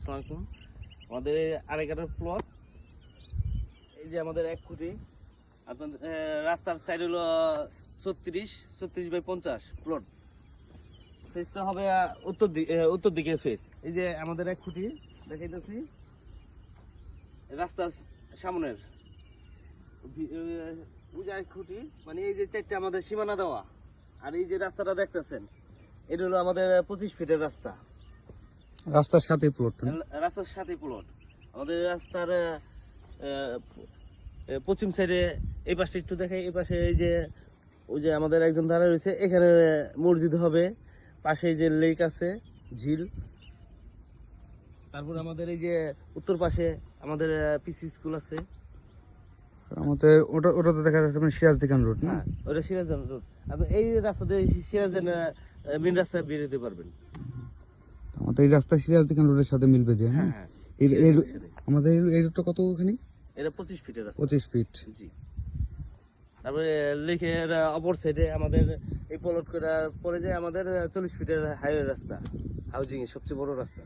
আসসালামু আলাইকুম। আমাদের আড়াইকাটার প্লট, এই যে আমাদের 1 কোটি। আপনার রাস্তার সাইড হলো 36 বাই 50 প্লট। ফেসটা হবে উত্তর দিকে ফেস। এই যে আমাদের 1 কোটি দেখাইতেছি রাস্তার সামনের ওই যে 1 কোটি, মানে এই যে 4টা আমাদের সীমানা দেওয়া। আর এই যে রাস্তাটা দেখতেছেন, এটা হলো আমাদের 25 ফিটের রাস্তা। রাস্তার সাথে প্লট, রাস্তার সাথে প্লট। আমাদের রাস্তার পশ্চিম সাইডে এই পাশটা একটু দেখাই। এই পাশে এই যে ওই যে আমাদের একজন দাঁড়া রয়েছে, এখানে মসজিদ হবে। পাশে এই যে লেক আছে, ঝিল। তারপর আমাদের এই যে উত্তর পাশে আমাদের পিসি স্কুল আছে। আমাদের ওটাতে দেখা যাচ্ছে মানে সিরাজদিখান রোড না? হ্যাঁ, ওটা সিরাজগঞ্জ রোড। আপনি এই রাস্তা দিয়ে সিরাজগঞ্জ মেন রাস্তা বের হতে পারবেন। আমাদের এই রাস্তা সিরাজদিখান রোডের সাথে মিলবে যে? হ্যাঁ হ্যাঁ, হ্যাঁ। আমাদের এই রোডটা কত ওখানে? এটা 25 ফিটের রাস্তা। 25 ফিট। জি। তারপরে লেকের অপর সাইডে আমাদের এই প্লট করার পরে যে আমাদের 40 ফিটের হাইওয়ে রাস্তা, হাউজিং এর সবচেয়ে বড় রাস্তা।